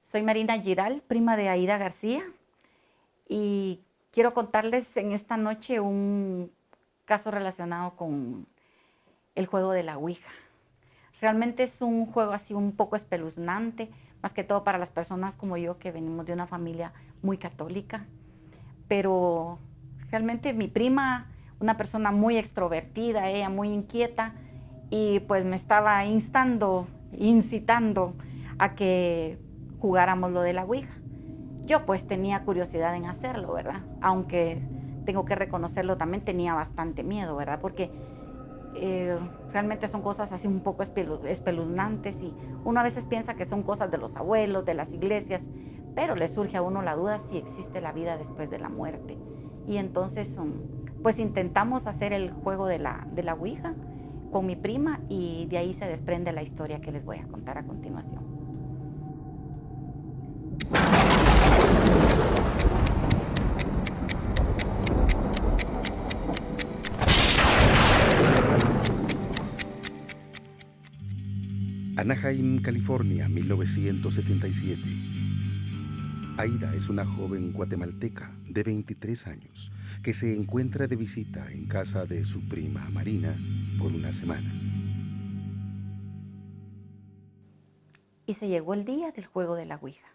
Soy Marina Giral, prima de Aida García, y quiero contarles en esta noche un caso relacionado con el juego de la Ouija. Realmente es un juego así un poco espeluznante, más que todo para las personas como yo que venimos de una familia muy católica. Pero realmente mi prima, una persona muy extrovertida, ella muy inquieta, y pues me estaba incitando a que jugáramos lo de la Ouija. Yo pues tenía curiosidad en hacerlo, ¿verdad? Aunque tengo que reconocerlo, también tenía bastante miedo, ¿verdad? Porque realmente son cosas así un poco espeluznantes y uno a veces piensa que son cosas de los abuelos, de las iglesias, pero le surge a uno la duda si existe la vida después de la muerte. Y entonces pues intentamos hacer el juego de la Ouija con mi prima y de ahí se desprende la historia que les voy a contar a continuación. Anaheim, California, 1977. Aida es una joven guatemalteca de 23 años que se encuentra de visita en casa de su prima Marina por unas semanas. Y se llegó el día del juego de la Ouija.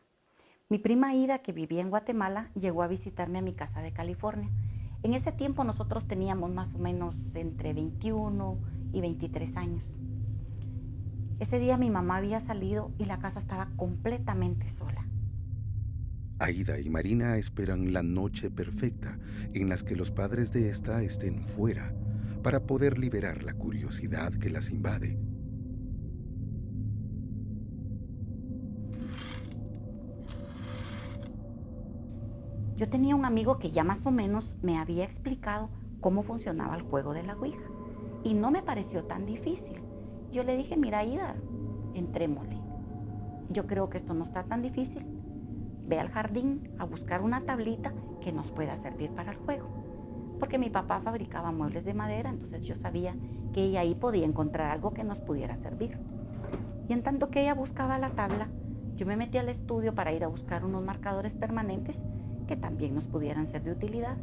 Mi prima Aida, que vivía en Guatemala, llegó a visitarme a mi casa de California. En ese tiempo nosotros teníamos más o menos entre 21 y 23 años. Ese día mi mamá había salido y la casa estaba completamente sola. Aida y Marina esperan la noche perfecta en la que los padres de esta estén fuera para poder liberar la curiosidad que las invade. Yo tenía un amigo que ya más o menos me había explicado cómo funcionaba el juego de la Ouija y no me pareció tan difícil. Yo le dije, mira Aida, entrémosle. Yo creo que esto no está tan difícil. Ve al jardín a buscar una tablita que nos pueda servir para el juego. Porque mi papá fabricaba muebles de madera, entonces yo sabía que ella ahí podía encontrar algo que nos pudiera servir. Y en tanto que ella buscaba la tabla, yo me metí al estudio para ir a buscar unos marcadores permanentes que también nos pudieran ser de utilidad.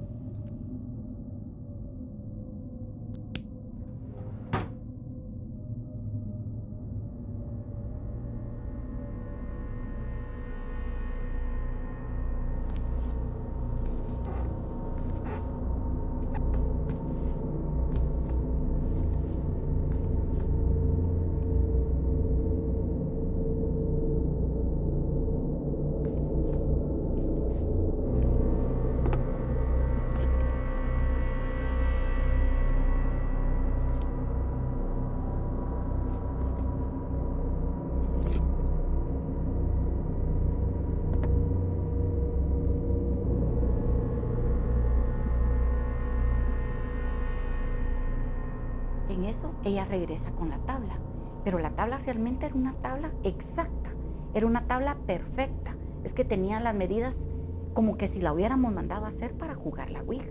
En eso ella regresa con la tabla, pero la tabla realmente era una tabla exacta, era una tabla perfecta. Es que tenía las medidas como que si la hubiéramos mandado a hacer para jugar la Ouija.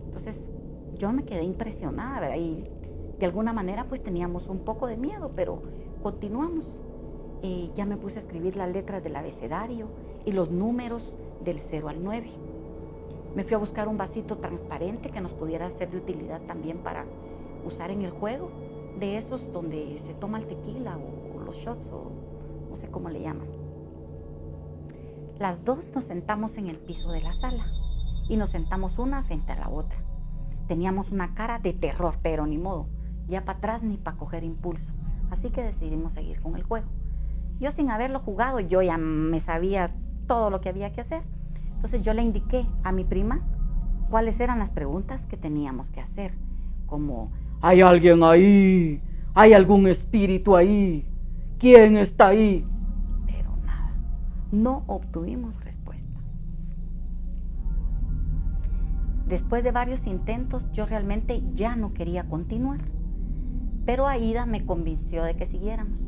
Entonces yo me quedé impresionada, ¿verdad? Y de alguna manera pues teníamos un poco de miedo, pero continuamos. Ya me puse a escribir las letras del abecedario y los números del 0 al 9. Me fui a buscar un vasito transparente que nos pudiera ser de utilidad también para usar en el juego, de esos donde se toma el tequila o los shots o no sé cómo le llaman. Las dos nos sentamos en el piso de la sala y nos sentamos una frente a la otra. Teníamos una cara de terror, pero ni modo, ya para atrás ni para coger impulso, así que decidimos seguir con el juego. Yo sin haberlo jugado, yo ya me sabía todo lo que había que hacer, entonces yo le indiqué a mi prima cuáles eran las preguntas que teníamos que hacer, como ¿hay alguien ahí? ¿Hay algún espíritu ahí? ¿Quién está ahí? Pero nada, no obtuvimos respuesta. Después de varios intentos, yo realmente ya no quería continuar, pero Aida me convenció de que siguiéramos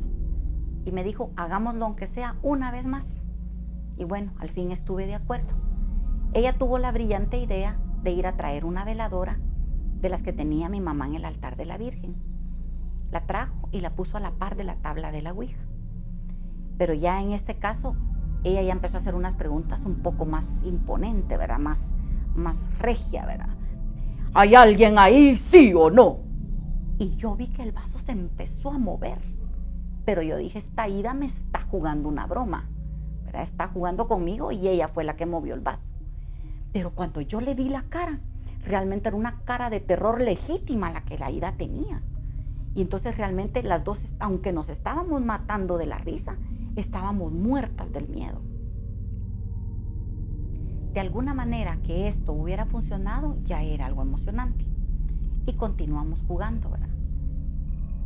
y me dijo, hagámoslo aunque sea una vez más. Y bueno, al fin estuve de acuerdo. Ella tuvo la brillante idea de ir a traer una veladora de las que tenía mi mamá en el altar de la Virgen. La trajo y la puso a la par de la tabla de la Ouija. Pero ya en este caso ella ya empezó a hacer unas preguntas un poco más imponentes, ¿verdad? Más regia, ¿verdad? ¿Hay alguien ahí, sí o no? Y yo vi que el vaso se empezó a mover. Pero yo dije, esta Aida me está jugando una broma, ¿verdad? Está jugando conmigo y ella fue la que movió el vaso. Pero cuando yo le vi la cara, realmente era una cara de terror legítima la que la Aida tenía. Y entonces realmente las dos, aunque nos estábamos matando de la risa, estábamos muertas del miedo. De alguna manera que esto hubiera funcionado ya era algo emocionante. Y continuamos jugando, ¿verdad?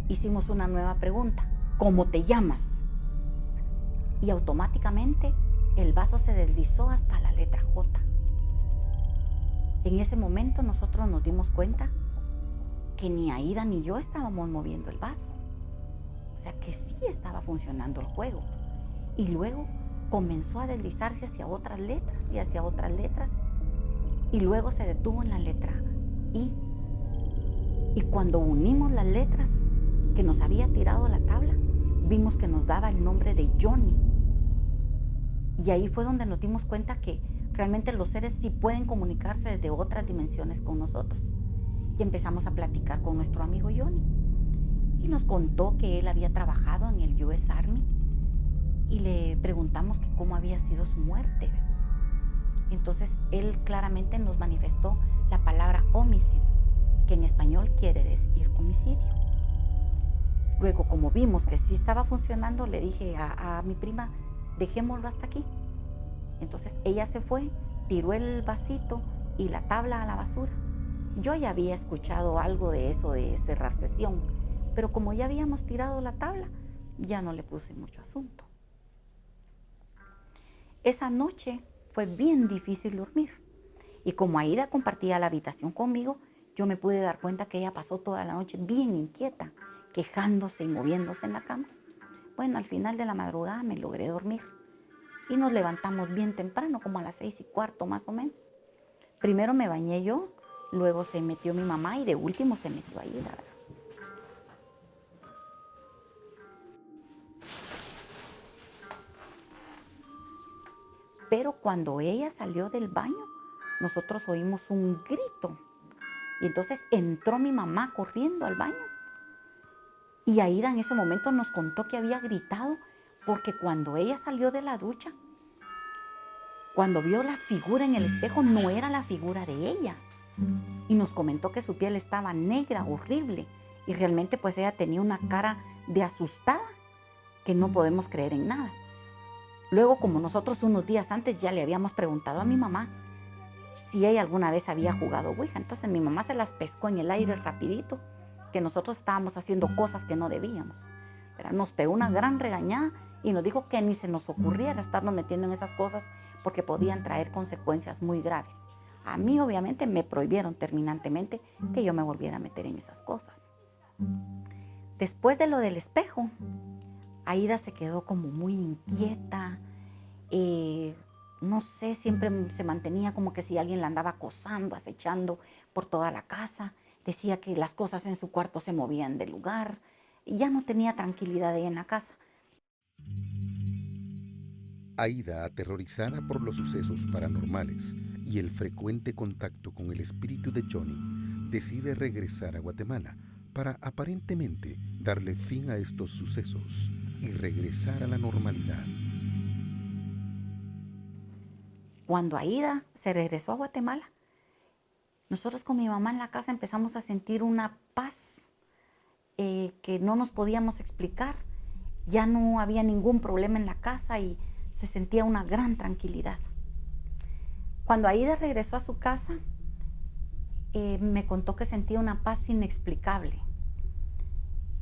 Hicimos una nueva pregunta. ¿Cómo te llamas? Y automáticamente el vaso se deslizó hasta la letra J. En ese momento nosotros nos dimos cuenta que ni Aida ni yo estábamos moviendo el vaso. O sea que sí estaba funcionando el juego. Y luego comenzó a deslizarse hacia otras letras y hacia otras letras. Y luego se detuvo en la letra I. Y cuando unimos las letras que nos había tirado a la tabla, vimos que nos daba el nombre de Johnny. Y ahí fue donde nos dimos cuenta que realmente los seres sí pueden comunicarse desde otras dimensiones con nosotros. Y empezamos a platicar con nuestro amigo Johnny. Y nos contó que él había trabajado en el US Army. Y le preguntamos que cómo había sido su muerte. Entonces él claramente nos manifestó la palabra homicide, que en español quiere decir homicidio. Luego, como vimos que sí estaba funcionando, le dije a mi prima, dejémoslo hasta aquí. Entonces ella se fue, tiró el vasito y la tabla a la basura. Yo ya había escuchado algo de eso de cerrar sesión, pero como ya habíamos tirado la tabla, ya no le puse mucho asunto. Esa noche fue bien difícil dormir. Y como Aida compartía la habitación conmigo, yo me pude dar cuenta que ella pasó toda la noche bien inquieta, quejándose y moviéndose en la cama. Bueno, al final de la madrugada me logré dormir. Y nos levantamos bien temprano, como a las 6:15 más o menos. Primero me bañé yo, luego se metió mi mamá y de último se metió Aida, ¿verdad? Pero cuando ella salió del baño, nosotros oímos un grito. Y entonces entró mi mamá corriendo al baño. Y Aida en ese momento nos contó que había gritado porque cuando ella salió de la ducha, cuando vio la figura en el espejo, no era la figura de ella. Y nos comentó que su piel estaba negra, horrible. Y realmente pues ella tenía una cara de asustada que no podemos creer en nada. Luego, como nosotros unos días antes ya le habíamos preguntado a mi mamá si ella alguna vez había jugado Ouija, entonces mi mamá se las pescó en el aire rapidito, que nosotros estábamos haciendo cosas que no debíamos. Pero nos pegó una gran regañada y nos dijo que ni se nos ocurriera estarnos metiendo en esas cosas porque podían traer consecuencias muy graves. A mí obviamente me prohibieron terminantemente que yo me volviera a meter en esas cosas. Después de lo del espejo, Aida se quedó como muy inquieta, no sé, siempre se mantenía como que si alguien la andaba acosando, acechando por toda la casa. Decía que las cosas en su cuarto se movían de lugar y ya no tenía tranquilidad ella en la casa. Aida, aterrorizada por los sucesos paranormales y el frecuente contacto con el espíritu de Johnny, decide regresar a Guatemala para aparentemente darle fin a estos sucesos y regresar a la normalidad. Cuando Aida se regresó a Guatemala, nosotros con mi mamá en la casa empezamos a sentir una paz que no nos podíamos explicar. Ya no había ningún problema en la casa y se sentía una gran tranquilidad. Cuando Aida regresó a su casa, me contó que sentía una paz inexplicable.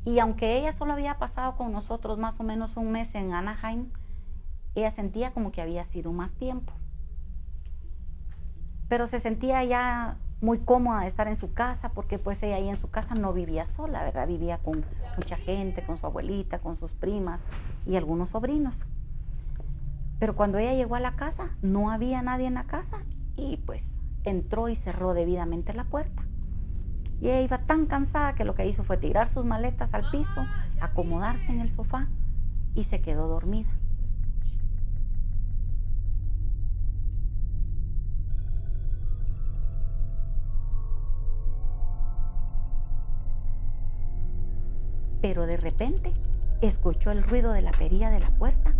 Y aunque ella solo había pasado con nosotros más o menos un mes en Anaheim, ella sentía como que había sido más tiempo. Pero se sentía ya muy cómoda de estar en su casa porque pues ella ahí en su casa no vivía sola, ¿verdad? Vivía con mucha gente, con su abuelita, con sus primas y algunos sobrinos. Pero cuando ella llegó a la casa, no había nadie en la casa y pues entró y cerró debidamente la puerta. Y ella iba tan cansada que lo que hizo fue tirar sus maletas al piso, acomodarse en el sofá y se quedó dormida. pero de repente escuchó el ruido de la perilla de la puerta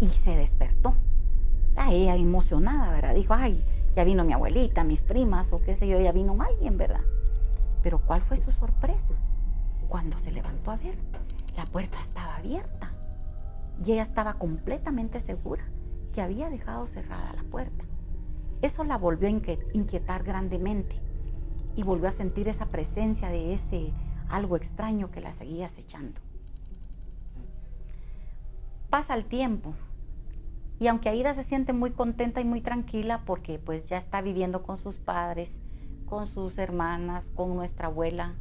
y se despertó. Ella emocionada, ¿verdad? Dijo, ay, ya vino mi abuelita, mis primas o qué sé yo, ya vino alguien, ¿verdad? Pero ¿cuál fue su sorpresa? Cuando se levantó a ver, la puerta estaba abierta y ella estaba completamente segura que había dejado cerrada la puerta. Eso la volvió a inquietar grandemente y volvió a sentir esa presencia de ese algo extraño que la seguía acechando. Pasa el tiempo y aunque Aida se siente muy contenta y muy tranquila porque pues ya está viviendo con sus padres, con sus hermanas, con nuestra abuela,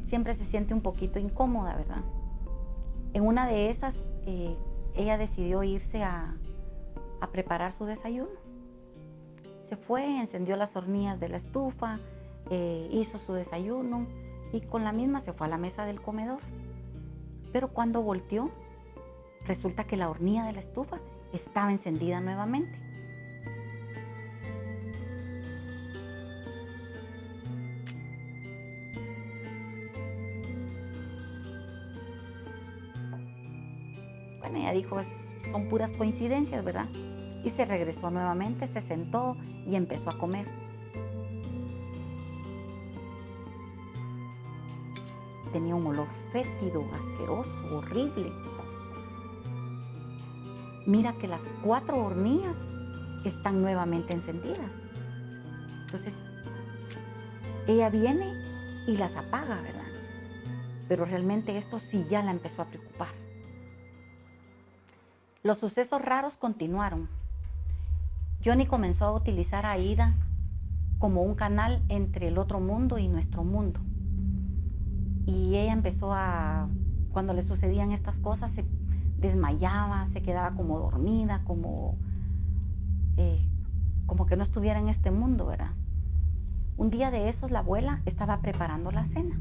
siempre se siente un poquito incómoda, ¿verdad? En una de esas, ella decidió irse a preparar su desayuno. Se fue, encendió las hornillas de la estufa, hizo su desayuno y con la misma se fue a la mesa del comedor. Pero cuando volteó, resulta que la hornilla de la estufa estaba encendida nuevamente. Bueno, ella dijo, son puras coincidencias, ¿verdad? Y se regresó nuevamente, se sentó y empezó a comer. Tenía un olor fétido, asqueroso, horrible. Mira que las 4 hornillas están nuevamente encendidas. Entonces, ella viene y las apaga, ¿verdad? Pero realmente esto sí ya la empezó a preocupar. Los sucesos raros continuaron. Johnny comenzó a utilizar a Aida como un canal entre el otro mundo y nuestro mundo. Y ella empezó cuando le sucedían estas cosas, se desmayaba, se quedaba como dormida, como que no estuviera en este mundo, ¿verdad? Un día de esos la abuela estaba preparando la cena.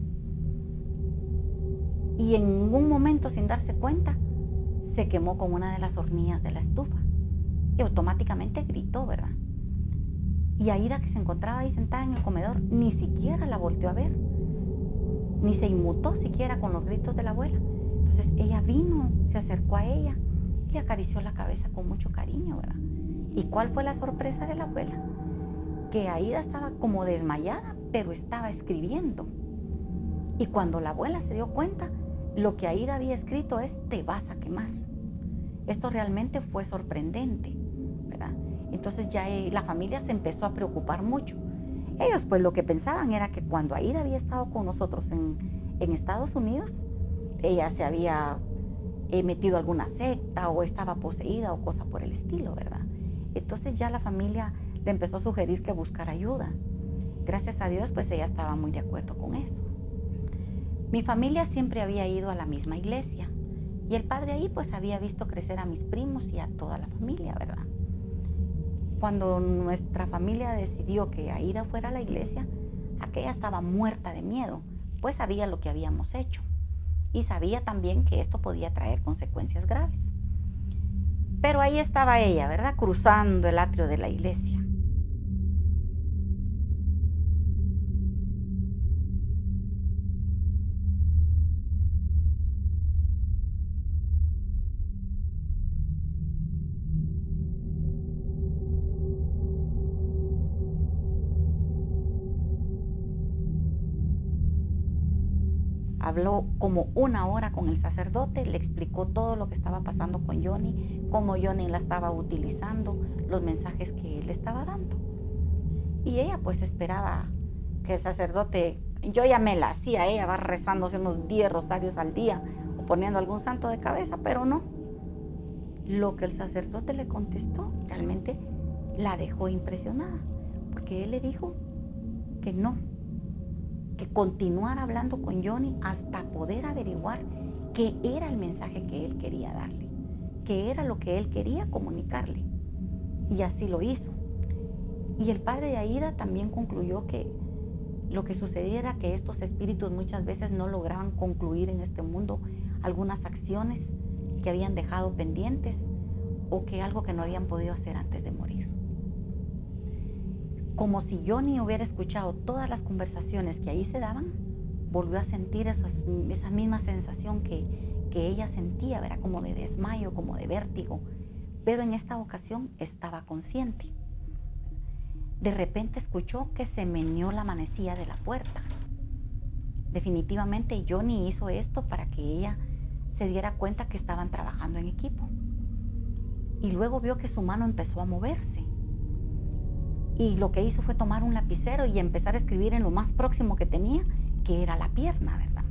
Y en un momento, sin darse cuenta, se quemó con una de las hornillas de la estufa. Y automáticamente gritó, ¿verdad? Y Aida, que se encontraba ahí sentada en el comedor, ni siquiera la volteó a ver. Ni se inmutó siquiera con los gritos de la abuela. Entonces ella vino, se acercó a ella y le acarició la cabeza con mucho cariño, ¿verdad? ¿Y cuál fue la sorpresa de la abuela? Que Aida estaba como desmayada, pero estaba escribiendo. Y cuando la abuela se dio cuenta, lo que Aida había escrito es, te vas a quemar. Esto realmente fue sorprendente, ¿verdad? Entonces ya la familia se empezó a preocupar mucho. Ellos pues lo que pensaban era que cuando Aida había estado con nosotros en Estados Unidos, ella se había metido a alguna secta o estaba poseída o cosa por el estilo, ¿verdad? Entonces ya la familia le empezó a sugerir que buscara ayuda. Gracias a Dios, pues ella estaba muy de acuerdo con eso. Mi familia siempre había ido a la misma iglesia y el padre ahí pues había visto crecer a mis primos y a toda la familia, ¿verdad? Cuando nuestra familia decidió que Aida fuera a la iglesia, aquella estaba muerta de miedo, pues sabía lo que habíamos hecho y sabía también que esto podía traer consecuencias graves. Pero ahí estaba ella, ¿verdad? Cruzando el atrio de la iglesia. Habló como 1 hora con el sacerdote, le explicó todo lo que estaba pasando con Johnny, cómo Johnny la estaba utilizando, los mensajes que él le estaba dando. Y ella pues esperaba que el sacerdote, yo ya me la hacía, ella va rezándose unos 10 rosarios al día o poniendo algún santo de cabeza, pero no. Lo que el sacerdote le contestó realmente la dejó impresionada, porque él le dijo que no, que continuara hablando con Johnny hasta poder averiguar qué era el mensaje que él quería darle, qué era lo que él quería comunicarle. Y así lo hizo. Y el padre de Aida también concluyó que lo que sucedía era que estos espíritus muchas veces no lograban concluir en este mundo algunas acciones que habían dejado pendientes o que algo que no habían podido hacer antes de morir. Como si Johnny hubiera escuchado todas las conversaciones que ahí se daban, volvió a sentir esa misma sensación que ella sentía, ¿verdad? Como de desmayo, como de vértigo, pero en esta ocasión estaba consciente. De repente escuchó que se meneó la manecilla de la puerta. Definitivamente Johnny hizo esto para que ella se diera cuenta que estaban trabajando en equipo. Y luego vio que su mano empezó a moverse. Y lo que hizo fue tomar un lapicero y empezar a escribir en lo más próximo que tenía, que era la pierna, ¿verdad?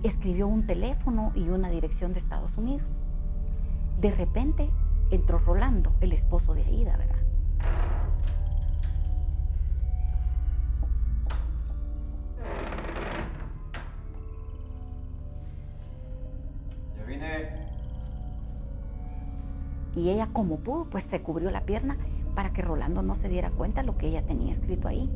Escribió un teléfono y una dirección de Estados Unidos. De repente entró Rolando, el esposo de Aída, ¿verdad? Ya vine. Y ella, como pudo, pues se cubrió la pierna para que Rolando no se diera cuenta de lo que ella tenía escrito ahí.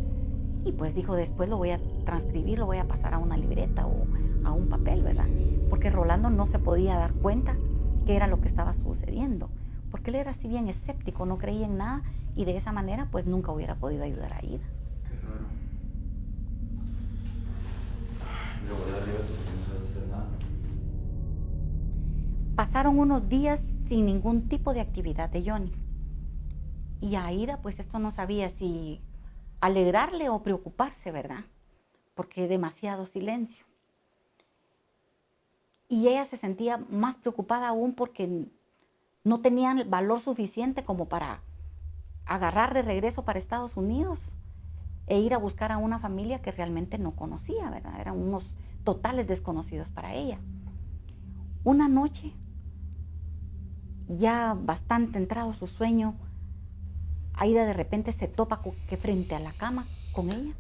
Y pues dijo, después lo voy a transcribir, lo voy a pasar a una libreta o a un papel, ¿verdad? Porque Rolando no se podía dar cuenta qué era lo que estaba sucediendo. Porque él era así bien escéptico, no creía en nada y de esa manera pues nunca hubiera podido ayudar a Aída. Qué raro. Luego de arriba esto porque no sabes hacer nada. Pasaron unos días sin ningún tipo de actividad de Johnny. Y a Aída pues esto no sabía si alegrarle o preocuparse, ¿verdad? Porque demasiado silencio. Y ella se sentía más preocupada aún porque no tenían el valor suficiente como para agarrar de regreso para Estados Unidos e ir a buscar a una familia que realmente no conocía, ¿verdad? Eran unos totales desconocidos para ella. Una noche, ya bastante entrado su sueño, Aída de repente se topa que frente a la cama con ella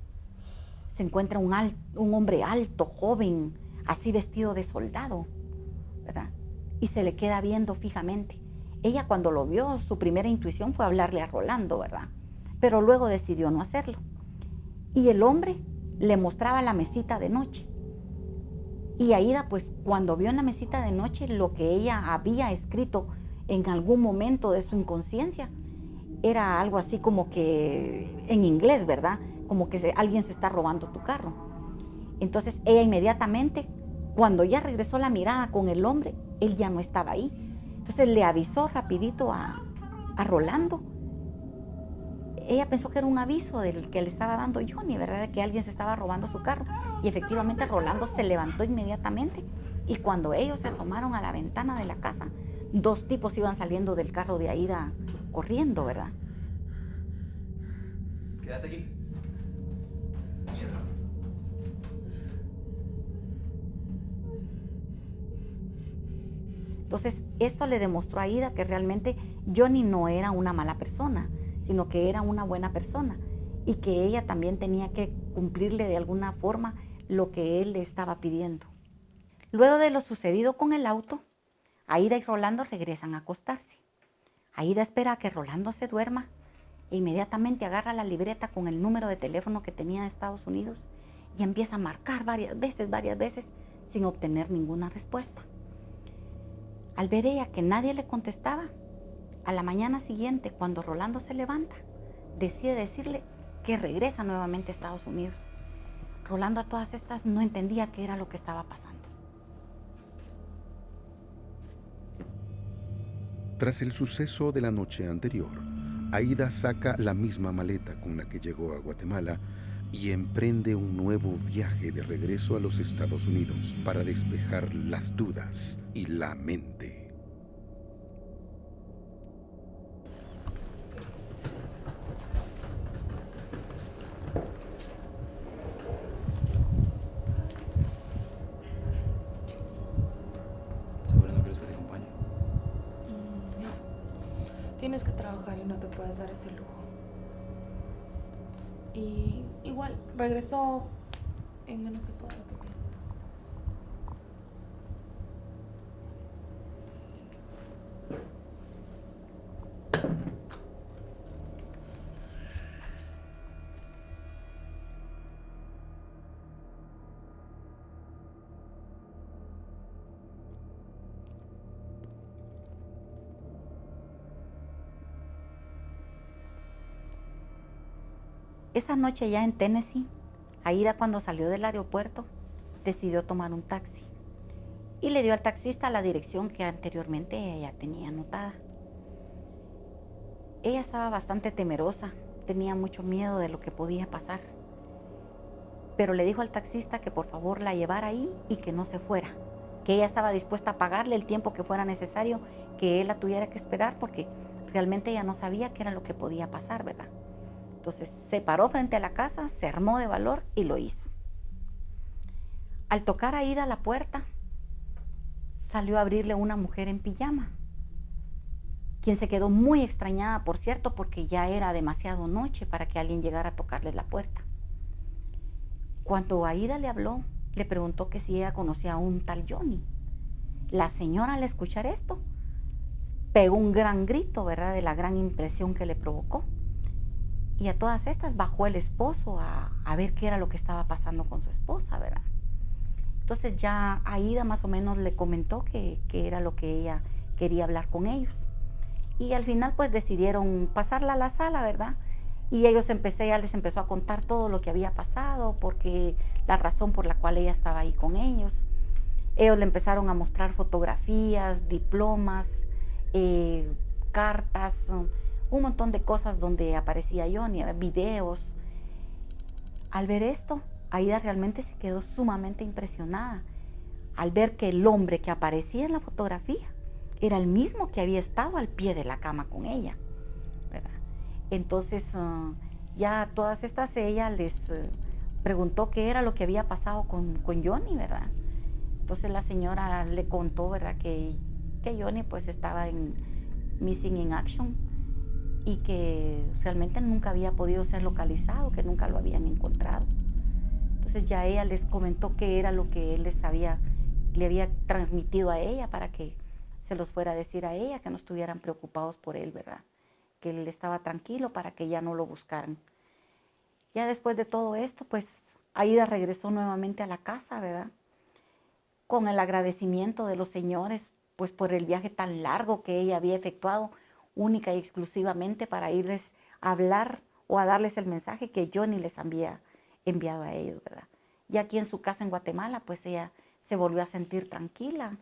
se encuentra un hombre alto, joven, así vestido de soldado, ¿verdad? Y se le queda viendo fijamente. Ella cuando lo vio, su primera intuición fue hablarle a Rolando, ¿verdad? Pero luego decidió no hacerlo. Y el hombre le mostraba la mesita de noche. Y Aída, pues cuando vio en la mesita de noche lo que ella había escrito en algún momento de su inconsciencia, era algo así como que en inglés, ¿verdad? Como que alguien se está robando tu carro. Entonces ella inmediatamente, cuando ya regresó la mirada con el hombre, él ya no estaba ahí. Entonces le avisó rapidito a Rolando. Ella pensó que era un aviso del que le estaba dando Johnny, ¿verdad? De que alguien se estaba robando su carro. Y efectivamente Rolando se levantó inmediatamente y cuando ellos se asomaron a la ventana de la casa, dos tipos iban saliendo del carro de Aída corriendo, ¿verdad? Quédate aquí. Mierda. Entonces, esto le demostró a Aída que realmente Johnny no era una mala persona, sino que era una buena persona y que ella también tenía que cumplirle de alguna forma lo que él le estaba pidiendo. Luego de lo sucedido con el auto, Aída y Rolando regresan a acostarse. Aída espera a que Rolando se duerma e inmediatamente agarra la libreta con el número de teléfono que tenía de Estados Unidos y empieza a marcar varias veces, sin obtener ninguna respuesta. Al ver ella que nadie le contestaba, a la mañana siguiente, cuando Rolando se levanta, decide decirle que regresa nuevamente a Estados Unidos. Rolando a todas estas no entendía qué era lo que estaba pasando. Tras el suceso de la noche anterior, Aída saca la misma maleta con la que llegó a Guatemala y emprende un nuevo viaje de regreso a los Estados Unidos para despejar las dudas y la mente. ¿Seguro no quieres que te acompañe? No. Tienes que trabajar y no te puedes dar ese lujo. Y igual, regresó en menos tiempo de lo que piensas. Esa noche ya en Tennessee, Aida, cuando salió del aeropuerto, decidió tomar un taxi y le dio al taxista la dirección que anteriormente ella tenía anotada. Ella estaba bastante temerosa, tenía mucho miedo de lo que podía pasar, pero le dijo al taxista que por favor la llevara ahí y que no se fuera, que ella estaba dispuesta a pagarle el tiempo que fuera necesario, que él la tuviera que esperar porque realmente ella no sabía qué era lo que podía pasar, ¿verdad? Entonces se paró frente a la casa, se armó de valor y lo hizo. Al tocar a Aida a la puerta, salió a abrirle una mujer en pijama, quien se quedó muy extrañada, por cierto, porque ya era demasiado noche para que alguien llegara a tocarle la puerta. Cuando Aida le habló, le preguntó que si ella conocía a un tal Johnny. La señora, al escuchar esto, pegó un gran grito, ¿verdad?, de la gran impresión que le provocó. Y a todas estas bajó el esposo a ver qué era lo que estaba pasando con su esposa, ¿verdad? Entonces ya Aida más o menos le comentó que era lo que ella quería hablar con ellos. Y al final pues decidieron pasarla a la sala, ¿verdad? Y ella les empezó a contar todo lo que había pasado, porque la razón por la cual ella estaba ahí con ellos. Ellos le empezaron a mostrar fotografías, diplomas, cartas, un montón de cosas donde aparecía Johnny, videos. Al ver esto, Aida realmente se quedó sumamente impresionada al ver que el hombre que aparecía en la fotografía era el mismo que había estado al pie de la cama con ella, ¿verdad? Entonces, ya a todas estas ella les preguntó qué era lo que había pasado con Johnny, ¿verdad? Entonces la señora le contó, ¿verdad?, que Johnny pues estaba en Missing in Action y que realmente nunca había podido ser localizado, que nunca lo habían encontrado. Entonces ya ella les comentó qué era lo que él le había transmitido a ella para que se los fuera a decir a ella, que no estuvieran preocupados por él, ¿verdad? Que él estaba tranquilo para que ya no lo buscaran. Ya después de todo esto, pues Aida regresó nuevamente a la casa, ¿verdad?, con el agradecimiento de los señores, pues por el viaje tan largo que ella había efectuado, única y exclusivamente para irles a hablar o a darles el mensaje que Johnny les había enviado a ellos, ¿verdad? Y aquí en su casa en Guatemala, pues ella se volvió a sentir tranquila,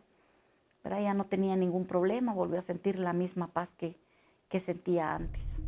¿verdad? Ella no tenía ningún problema, volvió a sentir la misma paz que sentía antes.